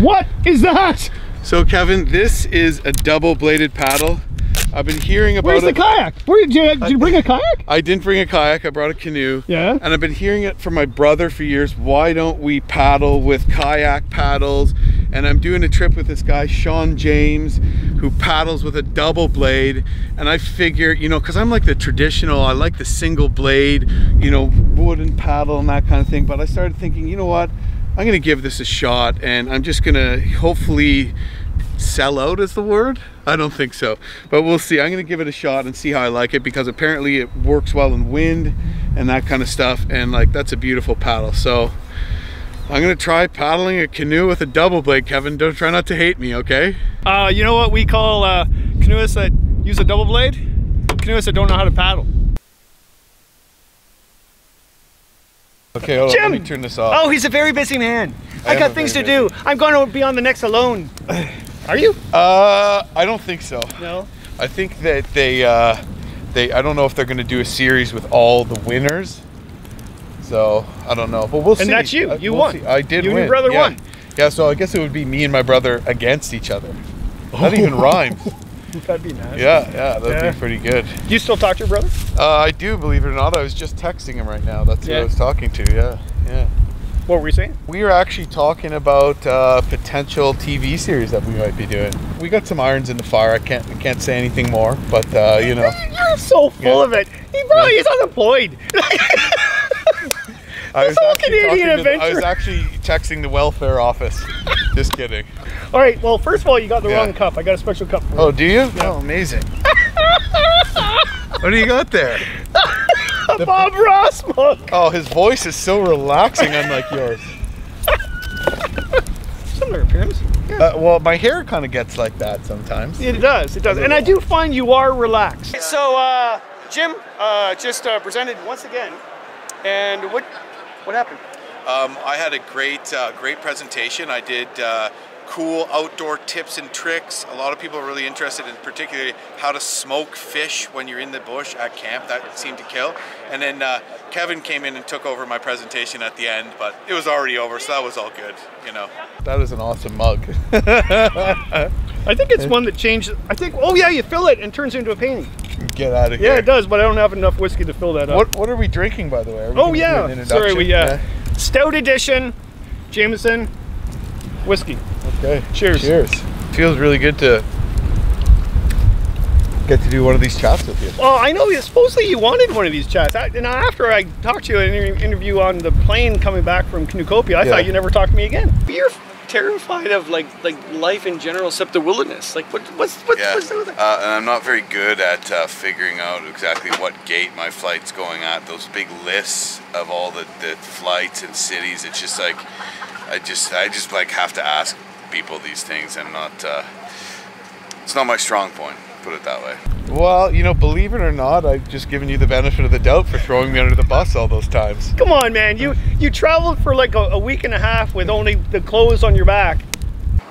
What is that? So Kevin, this is a double-bladed paddle. I've been hearing about Where's the kayak? Did you bring a kayak? I didn't bring a kayak, I brought a canoe. Yeah. And I've been hearing it from my brother for years. Why don't we paddle with kayak paddles? And I'm doing a trip with this guy, Sean James, who paddles with a double blade. And I figure, you know, cause I'm like the traditional, I like the single blade, you know, wooden paddle and that kind of thing. But I started thinking, you know what? I'm gonna give this a shot, and I'm just gonna hopefully sell out is the word? I don't think so, but we'll see. I'm gonna give it a shot and see how I like it, because apparently it works well in wind and that kind of stuff, and like that's a beautiful paddle. So I'm gonna try paddling a canoe with a double blade. Kevin, don't try not to hate me, okay? You know what we call canoeists that use a double blade? Canoeists that don't know how to paddle. Okay, hold on, Jim! let me turn this off. Oh, he's a very busy man. I got things to do. I'm going to be on the next Alone. Are you? I don't think so. No? I think that I don't know if they're gonna do a series with all the winners. So, I don't know, but we'll see. And that's you, you we'll won. See. I did win. You and your brother won. Yeah, so I guess it would be me and my brother against each other. That even rhymes. That'd be nice. Yeah, that'd be pretty good. Do you still talk to your brother? I do, believe it or not. I was just texting him right now. That's who I was talking to, yeah. What were we saying? We were actually talking about potential TV series that we might be doing. We got some irons in the fire. I can't say anything more, but you know. You're so full of it. He probably is unemployed. I was adventure. actually texting the welfare office. Just kidding. All right, well, first of all, you got the wrong cup. I got a special cup for you. Oh, do you? Yeah. Oh, amazing. What do you got there? A Bob Ross mug. Oh, his voice is so relaxing, unlike yours. Similar appearance. Yeah. Well, my hair kind of gets like that sometimes. It does, it does. And I do find you are relaxed. So, Jim just presented once again. And what happened? I had a great presentation. I did cool outdoor tips and tricks. A lot of people are really interested in particularly how to smoke fish when you're in the bush at camp. That seemed to kill. And then Kevin came in and took over my presentation at the end, but it was already over, so that was all good, you know. That is an awesome mug. I think it's one that changed. I think, oh yeah, you fill it and it turns into a painting. Get out of here. Yeah, it does, but I don't have enough whiskey to fill that up. What are we drinking, by the way? Oh yeah, sorry, Stout edition, Jameson, whiskey. Okay. Cheers. Cheers. Feels really good to get to do one of these chats with you. Well, I know supposedly you wanted one of these chats. And after I talked to you in an interview on the plane coming back from Canucopia, I thought you never talked to me again. You're terrified of like life in general, except the wilderness. Like what's with that? And I'm not very good at figuring out exactly what gate my flight's going at. Those big lists of all the flights and cities. It's just like I just like have to ask people these things. I'm not. It's not my strong point. Put it that way. Well, you know, believe it or not, I've just given you the benefit of the doubt for throwing me under the bus all those times. Come on, man. You traveled for like a week and a half with only the clothes on your back.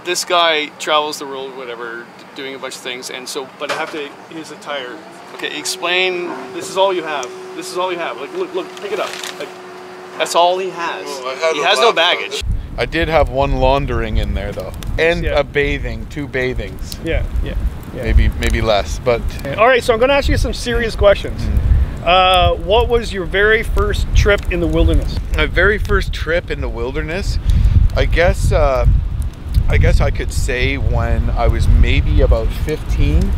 This guy travels the world, whatever, doing a bunch of things, and so, but I have to, his attire. Okay, explain, this is all you have. This is all you have. Like, look, pick it up. Like, that's all he has. Well, he has no baggage. I did have one laundering in there though. And a bathing, 2 bathings. Yeah. Maybe less, but. All right, so I'm gonna ask you some serious questions. What was your very first trip in the wilderness? My very first trip in the wilderness, I guess I could say when I was maybe about 15.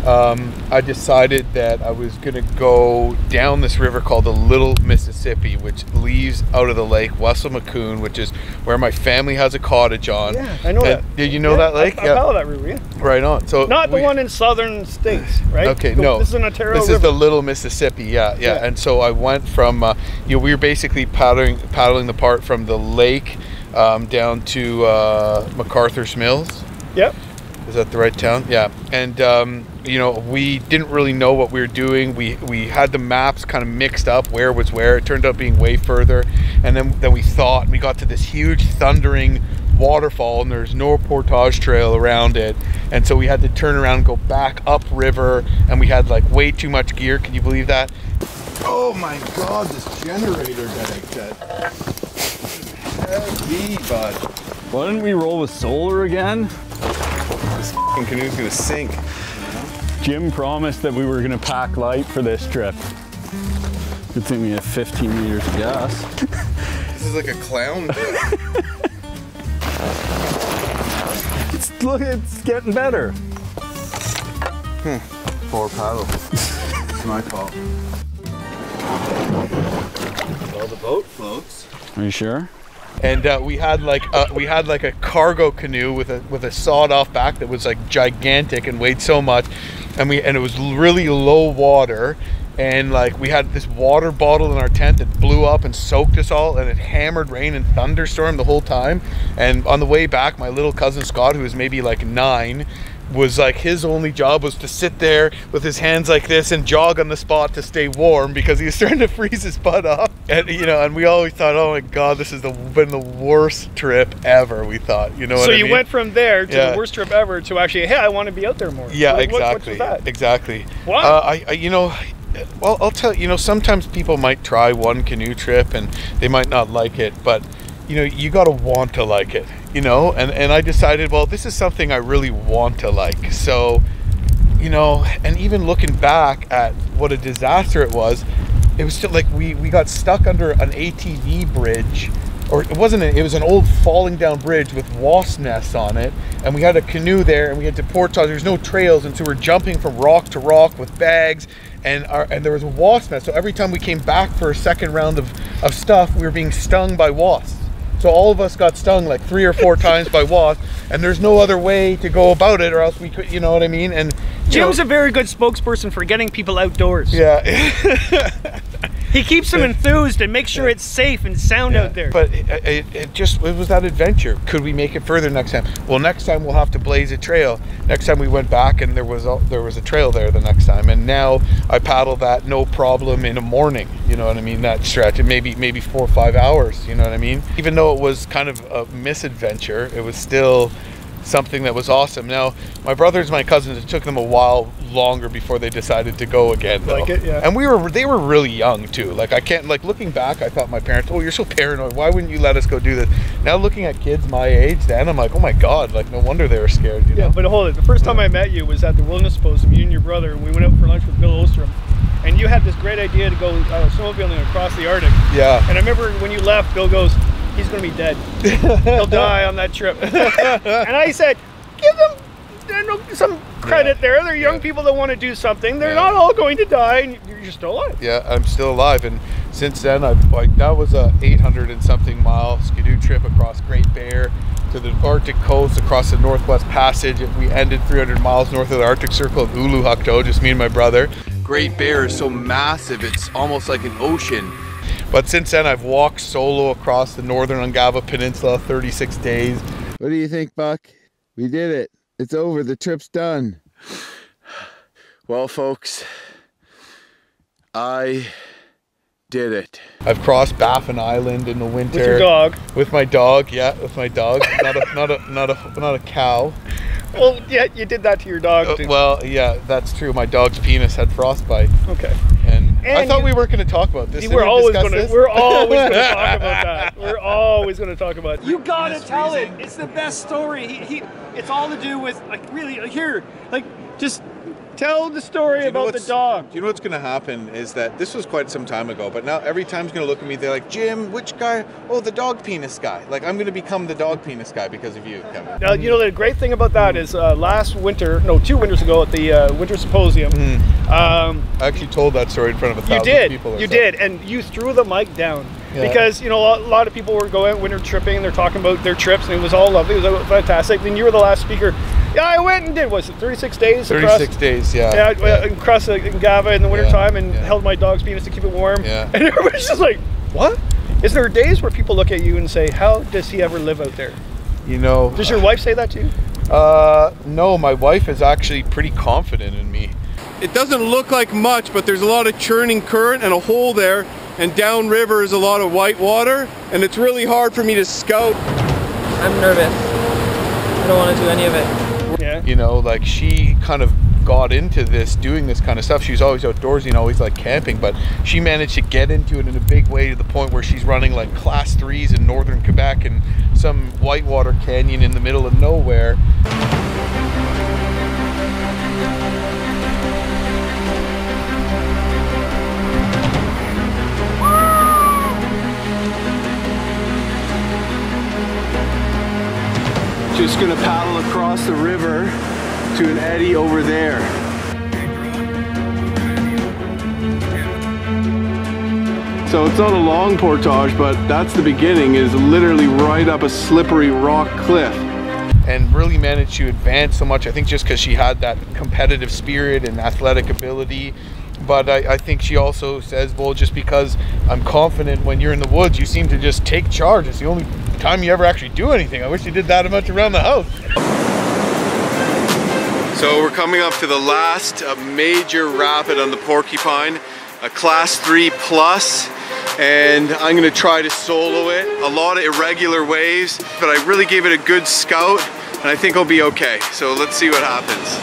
I decided that I was gonna go down this river called the Little Mississippi, which leaves out of the lake west of McCoon, which is where my family has a cottage on. Yeah, I know that. Did you know that lake? I follow that river, yeah. Right on. So not the one in southern states, right? Okay, no. This is an Ontario This river. is the Little Mississippi, yeah. And so I went from, we were basically paddling the part from the lake down to MacArthur's Mills. Yep. Is that the right town? Yeah. And you know, we didn't really know what we were doing. We had the maps kind of mixed up, where was where. It turned out being way further. And then we thought, and we got to this huge thundering waterfall, and there's no portage trail around it. And so we had to turn around and go back up river, and we had like way too much gear. Can you believe that? Oh my God, this generator that I set. Heavy, bud. Why didn't we roll with solar again? This f***ing canoe's gonna sink. Jim promised that we were gonna pack light for this trip. Good thing we have 15 liters of gas. This is like a clown. Look, it's getting better. 4 paddles. It's my fault. Well, the boat floats. Are you sure? And we had like a cargo canoe with a sawed-off back that was like gigantic and weighed so much, and it was really low water, and like we had this water bottle in our tent that blew up and soaked us all, and it hammered rain and thunderstorm the whole time. And on the way back, my little cousin Scott, who was maybe like 9, was like, his only job was to sit there with his hands like this and jog on the spot to stay warm because he was starting to freeze his butt off. And you know, and we always thought, oh my god, this has been the worst trip ever, we thought, you know what I mean? So you went from there to the worst trip ever to actually, hey, I want to be out there more. Yeah, What's exactly. that? Exactly. Why? You know, well, I'll tell you, sometimes people might try one canoe trip and they might not like it, but you know, you gotta want to like it, you know? And I decided, well, this is something I really want to like. So, you know, and even looking back at what a disaster it was still like we got stuck under an ATV bridge, or it was an old falling down bridge with wasp nests on it, and we had a canoe there, and we had to port toss. There's no trails, and so we're jumping from rock to rock with bags, and there was a wasp nest. So every time we came back for a second round of stuff, we were being stung by wasps. So all of us got stung like 3 or 4 times by wasps, and there's no other way to go about it, or else we could, you know what I mean? And Jim's a very good spokesperson for getting people outdoors. Yeah. He keeps them enthused and makes sure it's safe and sound out there. But it was that adventure. Could we make it further next time? Well, next time we'll have to blaze a trail. Next time we went back, and there was a trail there the next time, and now I paddle that no problem in a morning. You know what I mean? That stretch, and maybe 4 or 5 hours. You know what I mean? Even though it was kind of a misadventure, it was still something that was awesome. Now, my brothers, my cousins, it took them a while longer before they decided to go again, though. Like it, yeah. And they were really young too. Like, I can't, like, looking back, I thought my parents, oh, you're so paranoid, why wouldn't you let us go do this? Now looking at kids my age then, I'm like, oh my god, like, no wonder they were scared, you know? Yeah, but hold it, the first time I met you was at the Wilderness Symposium, you and your brother, and we went out for lunch with Bill Ostrom, and you had this great idea to go snowmobiling across the Arctic. Yeah. And I remember when you left, Bill goes, he's gonna be dead. He'll die on that trip. And I said, give them some credit there. They're young people that want to do something. They're not all going to die, and you're still alive. Yeah, I'm still alive, and since then that was a 800 and something mile skidoo trip across Great Bear to the Arctic coast, across the Northwest Passage. We ended 300 miles north of the Arctic Circle of Uluhakto, just me and my brother. Great Bear is so massive, it's almost like an ocean. But since then, I've walked solo across the northern Ungava Peninsula, 36 days. What do you think, Buck? We did it. It's over. The trip's done. Well, folks, I did it. I've crossed Baffin Island in the winter. With your dog. With my dog, yeah, with my dog. not a cow. Well, yeah, you did that to your dog too. Well, yeah, that's true. My dog's penis had frostbite. Okay. And I thought we weren't going to talk about this. We're always going to talk about that. We're always going to talk about it. You got to tell it. It's the best story. It's all to do with, like, really, here, like, just tell the story about the dog. Do you know what's going to happen is that this was quite some time ago, but now every time's going to look at me, they're like, Jim, which guy? Oh, the dog penis guy. Like, I'm going to become the dog penis guy because of you, Kevin. You know, the great thing about that is 2 winters ago at the Winter Symposium. I actually told that story in front of 1,000 people. You did, and you threw the mic down. Yeah. Because, you know, a lot of people were going winter tripping and they're talking about their trips, and it was all lovely, it was fantastic. Then you were the last speaker. Yeah, I went and did, was it 36 days? 36 days, yeah. Yeah, across Ungava in the wintertime and held my dog's penis to keep it warm. Yeah. And everybody's just like, what? Is there days where people look at you and say, how does he ever live out there? You know. Does your wife say that to you? No, my wife is actually pretty confident in me. It doesn't look like much, but there's a lot of churning current and a hole there, and downriver is a lot of white water, and it's really hard for me to scout. I'm nervous. I don't want to do any of it. Yeah. You know, like, she kind of got into this, doing this kind of stuff. She was always outdoorsy and always like camping, but she managed to get into it in a big way to the point where she's running like class 3s in northern Quebec and some whitewater canyon in the middle of nowhere. Just gonna paddle across the river to an eddy over there. So it's not a long portage, but that's the beginning, is literally right up a slippery rock cliff. And really managed to advance so much, I think just because she had that competitive spirit and athletic ability. But I think she also says, well, just because I'm confident when you're in the woods, you seem to just take charge. It's the only time you ever actually do anything. I wish you did that much around the house. So we're coming up to the last major rapid on the Porcupine, a class 3 plus, and I'm gonna try to solo it. A lot of irregular waves, but I really gave it a good scout, and I think I'll be okay. So let's see what happens.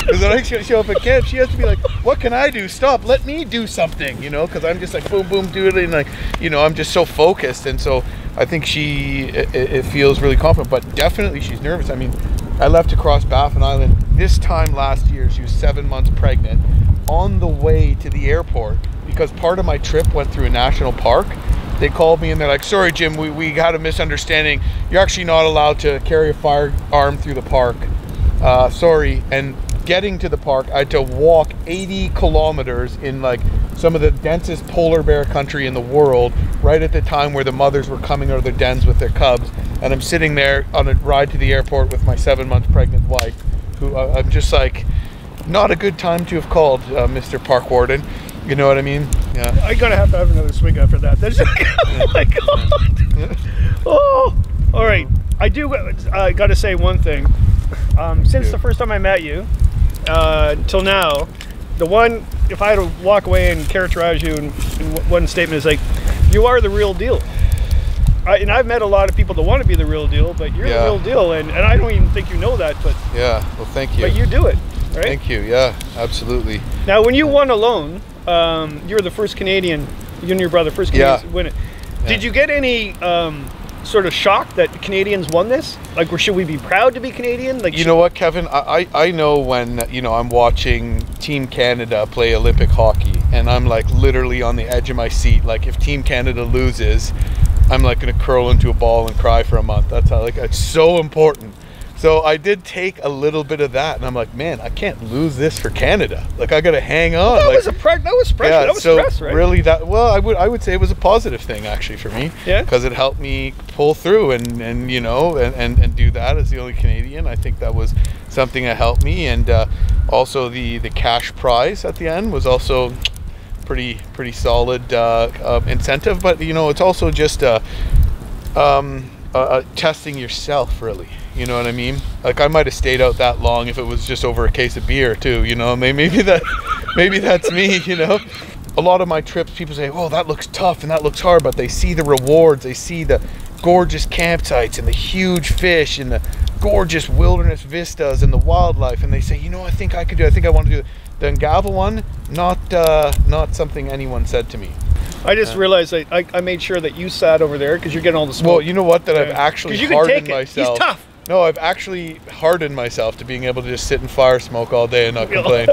Because when I show up at camp, she has to be like, what can I do? Stop, let me do something, you know, because I'm just like, boom, boom, do it, and like, you know, I'm just so focused. And so I think it feels really confident, but definitely she's nervous. I mean, I left to cross Baffin Island this time last year. She was 7 months pregnant on the way to the airport, because part of my trip went through a national park. They called me and they're like, sorry, Jim, we had a misunderstanding. You're actually not allowed to carry a firearm through the park. Sorry. And getting to the park, I had to walk 80 kilometers in like some of the densest polar bear country in the world, right at the time where the mothers were coming out of their dens with their cubs. And I'm sitting there on a ride to the airport with my 7 month pregnant wife, who I'm just like, not a good time to have called Mr. Park Warden. You know what I mean? Yeah. I'm gonna have to have another swig after that. That's oh my God. Oh, all right. I do gotta say one thing. Since the first time I met you, till now, the one, if I had to walk away and characterize you in one statement, is like, you are the real deal. And I've met a lot of people that want to be the real deal, but you're the real deal, and I don't even think you know that, but yeah, well, thank you. But you do it, right? Thank you. Yeah, absolutely. Now, when you won alone, you're the first Canadian, you and your brother, first Canadians to win it. Yeah. Did you get any sort of shock that Canadians won this? Like, or should we be proud to be Canadian? Like, you know what, Kevin? I know when, you know, I'm watching Team Canada play Olympic hockey, and I'm like literally on the edge of my seat. Like, if Team Canada loses, I'm like gonna curl into a ball and cry for a month. That's how, like, it's so important. So I did take a little bit of that, and I'm like, man, I can't lose this for Canada. Like, I gotta hang on. That like, was pressure. Yeah, that was stress, right? Really, I would say it was a positive thing actually for me. Yeah. Because it helped me pull through and you know and do that as the only Canadian. I think that was something that helped me, and also the cash prize at the end was also pretty solid incentive. But you know, it's also just testing yourself, really. You know what I mean? Like, I might have stayed out that long if it was just over a case of beer too, you know. Maybe that's me, you know. A lot of my trips, people say, oh, that looks tough and that looks hard, but they see the rewards, they see the gorgeous campsites and the huge fish and the gorgeous wilderness vistas and the wildlife, and they say, you know, I think I could do it. I think I want to do it. The Ngava one, not something anyone said to me. I just realized I made sure that you sat over there because you're getting all the smoke. Well, you know what? That I've actually hardened myself. He's tough. No, I've actually hardened myself to being able to just sit in fire smoke all day and not complain.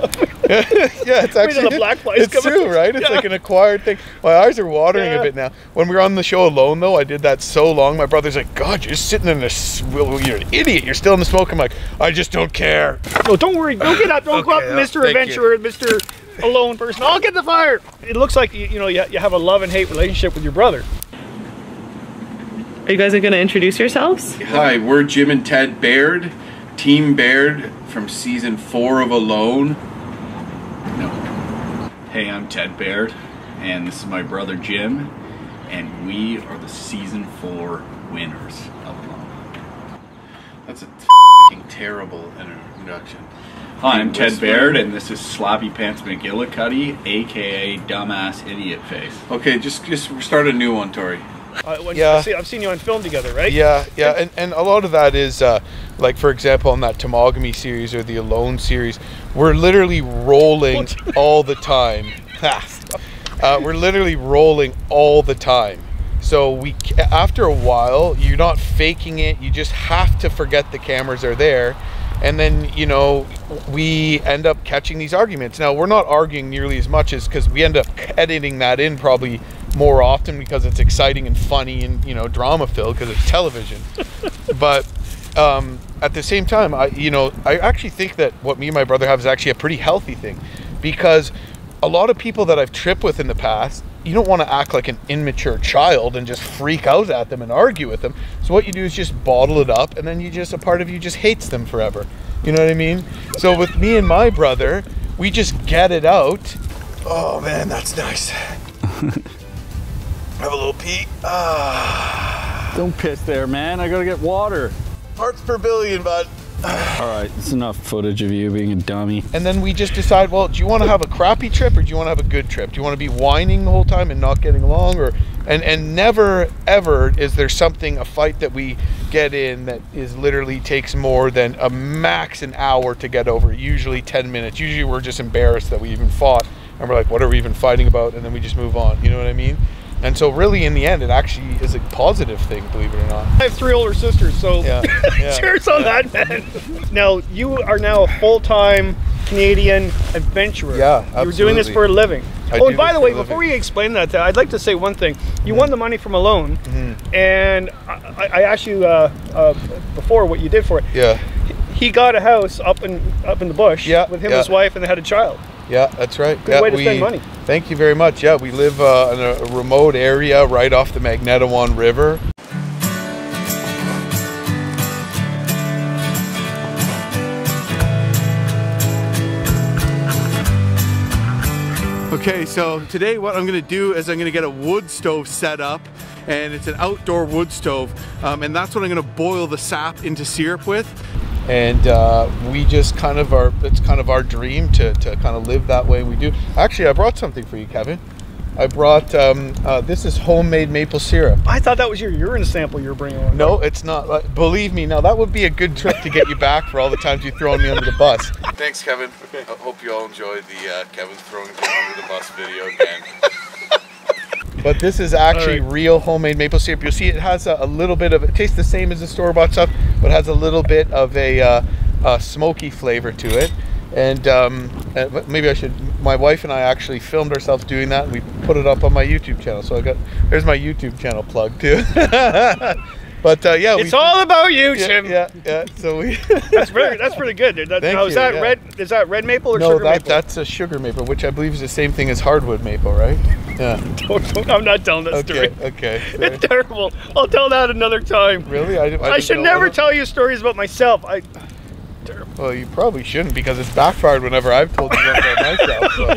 Yeah, it's actually, the black flies it's true, right? It's like an acquired thing. My eyes are watering a bit now. When we were on the show alone, though, I did that so long. My brother's like, God, you're just sitting in this, you're an idiot. You're still in the smoke. I'm like, I just don't care. No, don't worry. Don't get up. Don't go up, Mr. Adventurer, Mr. Alone person. I'll get the fire. It looks like, you know, you have a love and hate relationship with your brother. Are you guys going to introduce yourselves? Hi, we're Jim and Ted Baird, Team Baird from season 4 of Alone. No. Hey, I'm Ted Baird, and this is my brother Jim, and we are the season 4 winners of them. That's a f***ing terrible introduction. Hi, I'm Ted Baird, and this is Slappy Pants McGillicuddy, aka Dumbass Idiot Face. Okay, just start a new one, Tori. Yeah, I've seen you on film together, right? Yeah, and a lot of that is like, for example, on that Tomogamy series or the Alone series, we're literally rolling all the time. We're literally rolling all the time. So after a while, you're not faking it. You just have to forget the cameras are there. And then, you know, we end up catching these arguments. Now, we're not arguing nearly as much as, because we end up editing that in probably more often because it's exciting and funny and, you know, drama filled because it's television. But at the same time, I actually think that what me and my brother have is actually a pretty healthy thing, because a lot of people that I've tripped with in the past, you don't want to act like an immature child and just freak out at them and argue with them. So what you do is just bottle it up, and then a part of you just hates them forever. You know what I mean? So with me and my brother, we just get it out. Oh man, that's nice. Have a little pee. Don't piss there, man. I gotta get water. Parts per billion, bud. Alright, it's enough footage of you being a dummy. And then we just decide, well, do you want to have a crappy trip or do you want to have a good trip? Do you want to be whining the whole time and not getting along? And never ever is there a fight that we get in that is literally takes more than a max an hour to get over. Usually 10 minutes. Usually we're just embarrassed that we even fought and we're like, what are we even fighting about? And then we just move on. You know what I mean? And so really in the end, it actually is a positive thing, believe it or not. I have 3 older sisters, so cheers on that, man. Now, you are now a full-time Canadian adventurer. Yeah, absolutely. You're doing this for a living. And by the way, before we explain that, I'd like to say one thing. You won the money from Alone, and I asked you before what you did for it. Yeah. He got a house up in the bush with him and his wife, and they had a child. Yeah, that's right. Good way to spend money. Thank you very much. Yeah, we live in a remote area right off the Magnetawan River. Okay, so today what I'm going to do is I'm going to get a wood stove set up, and it's an outdoor wood stove, and that's what I'm going to boil the sap into syrup with. And we just kind of it's kind of our dream to kind of live that way. We do. Actually, I brought something for you, Kevin. I brought this is homemade maple syrup. I thought that was your urine sample you were bringing along. No, it's not. Believe me, now that would be a good trick to get you back for all the times you've thrown me under the bus. Thanks, Kevin. Okay. I hope you all enjoyed the Kevin throwing me under the bus video again. But this is actually real homemade maple syrup. You'll see it has a little bit of, it tastes the same as the store-bought stuff, but has a little bit of a smoky flavor to it. And maybe I should, my wife and I actually filmed ourselves doing that, and we put it up on my YouTube channel. So there's my YouTube channel plug too. But yeah, it's all about you, Jim. Yeah. So that's pretty good. Is that red maple or sugar maple? No, that's a sugar maple, which I believe is the same thing as hardwood maple, right? Yeah. I'm not telling that story. Okay. It's terrible. I'll tell that another time. Really? I should never tell you stories about myself. Terrible. Well, you probably shouldn't, because it's backfired whenever I've told you about myself. So,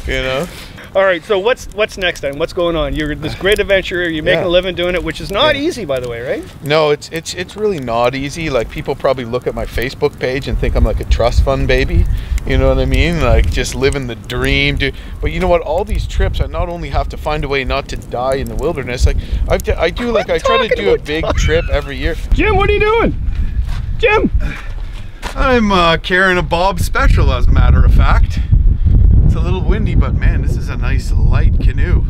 you know. All right, so what's next then? What's going on? You're this great adventurer. You're making a living doing it, which is not easy, by the way, right? No, it's really not easy. Like, people probably look at my Facebook page and think I'm like a trust fund baby. You know what I mean? Like, just living the dream, dude. But you know what? All these trips, I not only have to find a way not to die in the wilderness. Like, I try to do a big trip every year. Jim, what are you doing? Jim, I'm carrying a Bob Special, as a matter of fact. It's a little windy, but man, this is a nice light canoe.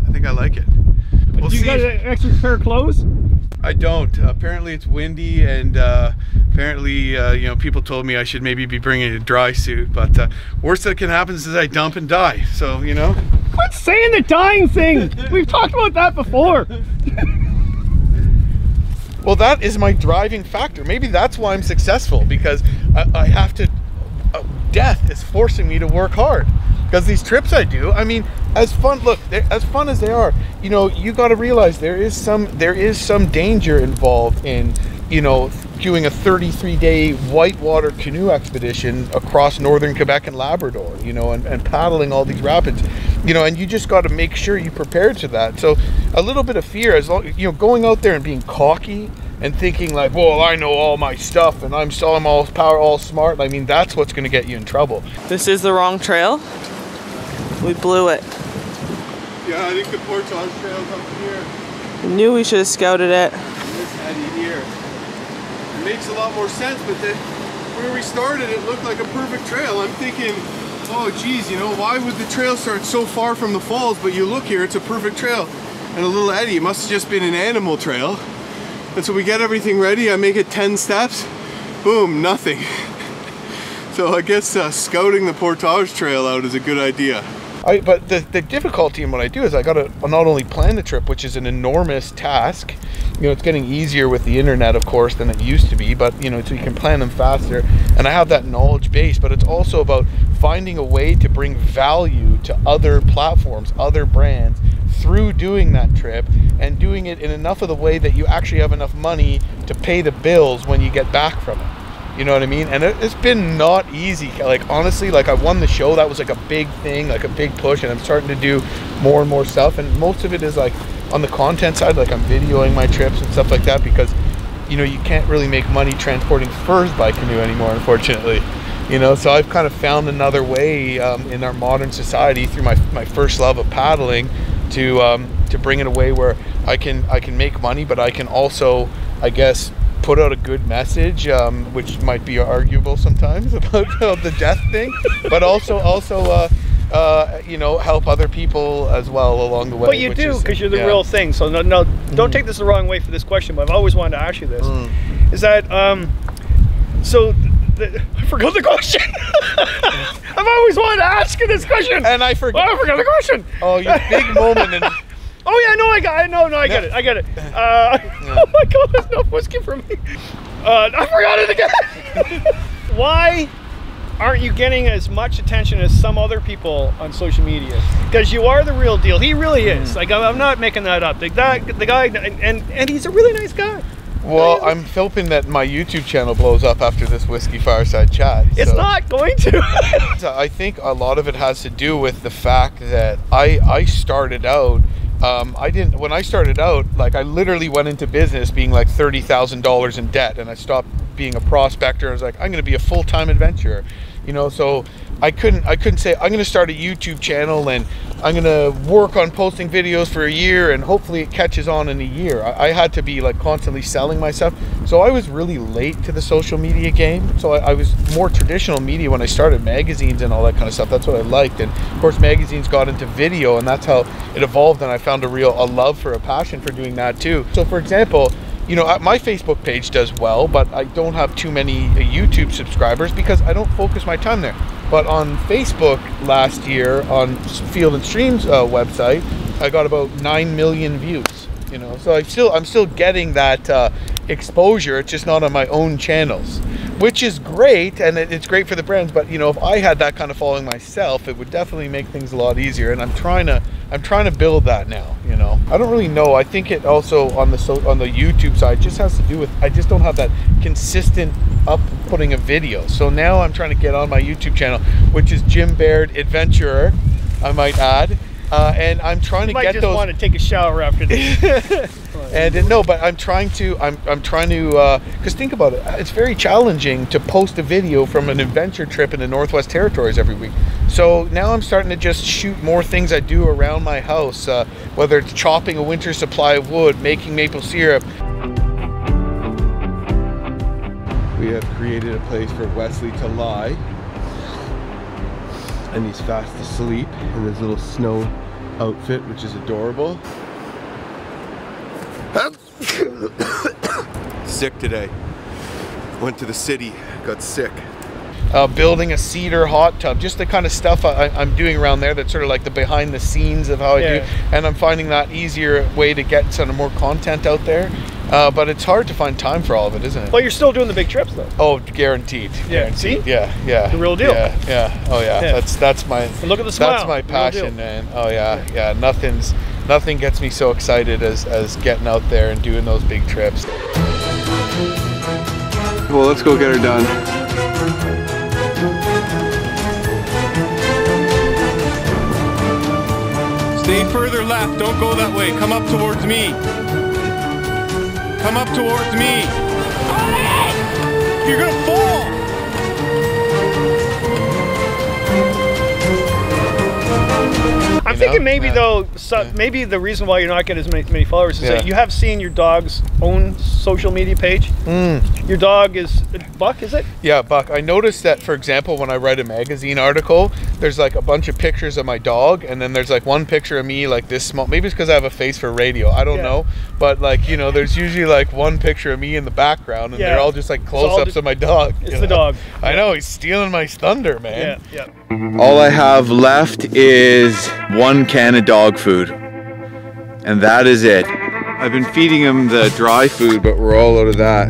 I think I like it. We'll see. You got an extra pair of clothes? I don't. Apparently it's windy, and apparently you know, people told me I should maybe be bringing a dry suit, but worst that can happen is I dump and die. So, you know. Quit saying the dying thing. We've talked about that before. Well, that is my driving factor. Maybe that's why I'm successful, because I have to. Death is forcing me to work hard, because these trips I do, I mean, as fun as they are, you know, you got to realize there is some danger involved in, you know, doing a 33-day whitewater canoe expedition across northern Quebec and Labrador, you know, and paddling all these rapids. You know, and you just got to make sure you prepared to that. So a little bit of fear, as long, you know, going out there and being cocky and thinking like, well, I know all my stuff and I'm all power, all smart. I mean, that's what's going to get you in trouble. This is the wrong trail. We blew it. Yeah, I think the portage trail's up here. We knew we should have scouted it. This eddy here. It makes a lot more sense, but where we started, it looked like a perfect trail. I'm thinking, oh geez, you know, why would the trail start so far from the falls? But you look here, it's a perfect trail. And a little eddy, it must have just been an animal trail. And so we get everything ready, I make it 10 steps, boom, nothing. So I guess scouting the portage trail out is a good idea. But the difficulty in what I do is I got to not only plan the trip, which is an enormous task. You know, it's getting easier with the internet, of course, than it used to be, but you know, so you can plan them faster. And I have that knowledge base, but it's also about finding a way to bring value to other platforms, other brands, through doing that trip, and doing it in enough of the way that you actually have enough money to pay the bills when you get back from it. You know what I mean? And it's been not easy. Like, honestly, like I won the show. That was like a big thing, like a big push, and I'm starting to do more and more stuff. And most of it is like on the content side, like I'm videoing my trips and stuff like that, because, you know, you can't really make money transporting furs by canoe anymore, unfortunately. You know, so I've kind of found another way in our modern society through my first love of paddling to bring it a way where I can make money, but I can also, I guess, put out a good message, which might be arguable sometimes about the death thing, but also you know, help other people as well along the way. But you do, because you're the real thing. So no, don't take this the wrong way for this question, but I've always wanted to ask you this. Is that I forgot the question. I've always wanted to ask you this question, and I forgot. Oh, I forgot the question. Oh, your big moment. And oh yeah, I get it. I get it. Oh my God, there's enough whiskey for me. I forgot it again. Why aren't you getting as much attention as some other people on social media? Because you are the real deal. He really is. Like, I'm not making that up. The guy, and he's a really nice guy. Well, I'm hoping that my YouTube channel blows up after this Whiskey Fireside chat. It's not going to. I think a lot of it has to do with the fact that I started out, when I started out, like I literally went into business being like $30,000 in debt, and I stopped being a prospector. I was like, I'm going to be a full-time adventurer, you know. So I couldn't say I'm going to start a YouTube channel and I'm going to work on posting videos for a year and hopefully it catches on in a year. I had to be like constantly selling myself. So I was really late to the social media game. So I was more traditional media when I started, magazines and all that kind of stuff. That's what I liked. And of course magazines got into video, and that's how it evolved, and I found a love for a passion for doing that too. So for example, you know, my Facebook page does well, but I don't have too many YouTube subscribers because I don't focus my time there. But on Facebook last year, on Field and Stream's website, I got about 9 million views. You know, so I'm still getting that exposure. It's just not on my own channels, which is great, and it's great for the brands. But you know, if I had that kind of following myself, it would definitely make things a lot easier. And I'm trying to build that now. You know, I don't really know. I think it also on the YouTube side just has to do with I just don't have that consistent putting a video. So now I'm trying to get on my YouTube channel, which is Jim Baird Adventurer, I might add. And I'm trying to get those. You might just want to take a shower after this. And no, but I'm trying to, because think about it, it's very challenging to post a video from an adventure trip in the Northwest Territories every week. So now I'm starting to just shoot more things I do around my house, whether it's chopping a winter supply of wood, making maple syrup. We have created a place for Wesley to lie, and he's fast asleep in his little snow outfit, which is adorable. Sick today. Went to the city, got sick. Building a cedar hot tub, just the kind of stuff I'm doing around there that's sort of like the behind the scenes of how I do. And I'm finding that easier way to get some more content out there. But it's hard to find time for all of it, isn't it? Well, you're still doing the big trips though. Oh, guaranteed. Yeah. Guaranteed. See? Yeah. The real deal. Yeah. Oh yeah. That's my. And look at the smile. That's my passion, man. Oh yeah. Nothing gets me so excited as getting out there and doing those big trips. Well, let's go get her done. Stay further left. Don't go that way. Come up towards me. Come up towards me. You're gonna fall. I'm thinking maybe though, maybe the reason why you're not getting as many followers is that you have seen your dog's own social media page. Your dog is Buck, is it? Yeah, Buck. I noticed that, for example, when I write a magazine article, there's like a bunch of pictures of my dog, and then there's like one picture of me like this small. Maybe it's because I have a face for radio. I don't know, but like, you know, there's usually like one picture of me in the background, and they're all just like close-ups of my dog. It's the dog. I know, he's stealing my thunder, man. Yeah. All I have left is 1 can of dog food, and that is it. I've been feeding him the dry food, but we're all out of that.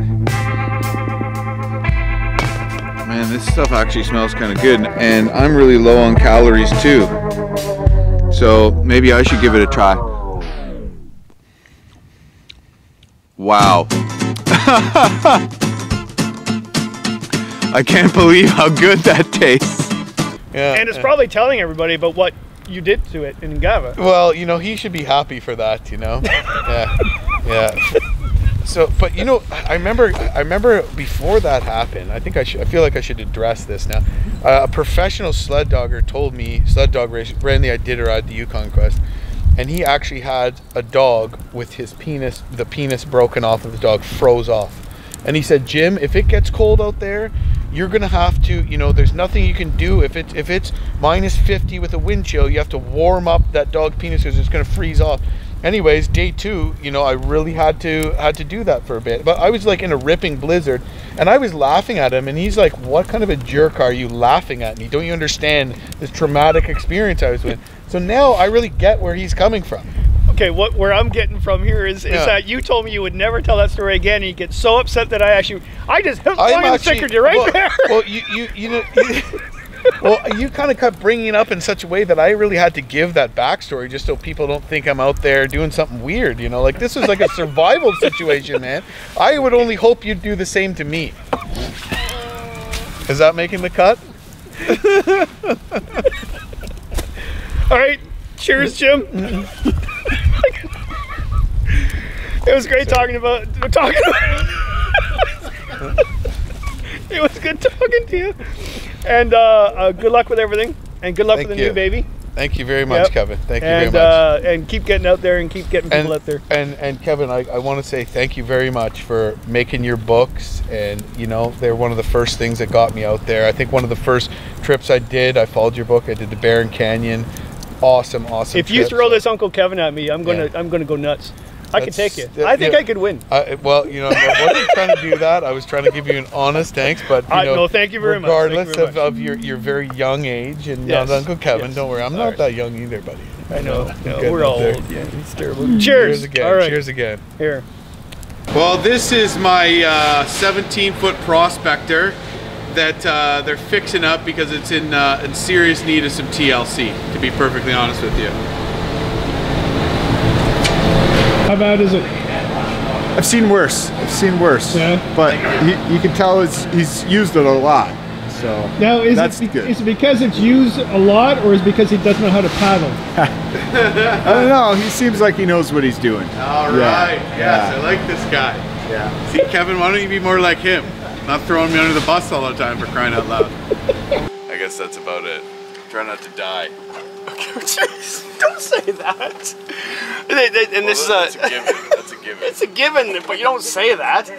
Man, this stuff actually smells kind of good, and I'm really low on calories too. So maybe I should give it a try. Wow. I can't believe how good that tastes. Yeah. And it's probably telling everybody about what you did to it in Gava. Well, you know, he should be happy for that, you know. Yeah. So, but you know, I remember before that happened. I feel like I should address this now. A professional sled dogger told me, sled dog race, ran the Iditarod at the Yukon Quest, and he actually had a dog with his penis, the penis broken off of the dog, froze off. And he said, Jim, if it gets cold out there, you're gonna have to, you know, there's nothing you can do. If it's minus 50 with a wind chill, you have to warm up that dog penis because it's gonna freeze off. Anyways, day 2, you know, I really had to do that for a bit. But I was like in a ripping blizzard, and I was laughing at him, and he's like, what kind of a jerk are you laughing at me? Don't you understand this traumatic experience I was with? So now I really get where he's coming from. Okay, where I'm getting from here is that you told me you would never tell that story again, and you get so upset that I just sickered you right there. Well, you know, well, you kind of kept bringing it up in such a way that I really had to give that backstory just so people don't think I'm out there doing something weird, you know? Like, this was like a survival situation, man. I would only hope you'd do the same to me. Is that making the cut? All right, cheers, Jim. It was great talking about. It was good talking to you, and good luck with everything, and good luck with the new baby. Thank you very much, Kevin. Thank you very much. And keep getting out there and keep getting people out there. And Kevin, I want to say thank you very much for making your books. And you know, they're one of the first things that got me out there. I think one of the first trips I did, I followed your book. I did the Barron Canyon. Awesome. If you throw this Uncle Kevin at me, I'm gonna go nuts. I can take it. I think I could win. Well, you know, I wasn't trying to do that. I was trying to give you an honest thanks, but you know, no, thank you very much. Regardless of your very young age and Uncle Kevin, don't worry, I'm not that young either, buddy. I know. We're all old. Yeah, it's terrible. Cheers. Cheers again. All right. Cheers again. Here. Well, this is my 17-foot Prospector that they're fixing up because it's in serious need of some TLC, to be perfectly honest with you. How bad is it? I've seen worse. Yeah. But you can tell he's used it a lot. So now, that's good. Is it because it's used a lot, or is it because he doesn't know how to paddle? I don't know. He seems like he knows what he's doing. All right. Yes, I like this guy. Yeah. See, Kevin, why don't you be more like him? Not throwing me under the bus all the time, for crying out loud. I guess that's about it. Try not to die. Okay, don't say that. And this that's a given. That's a given. It's a given, but you don't say that.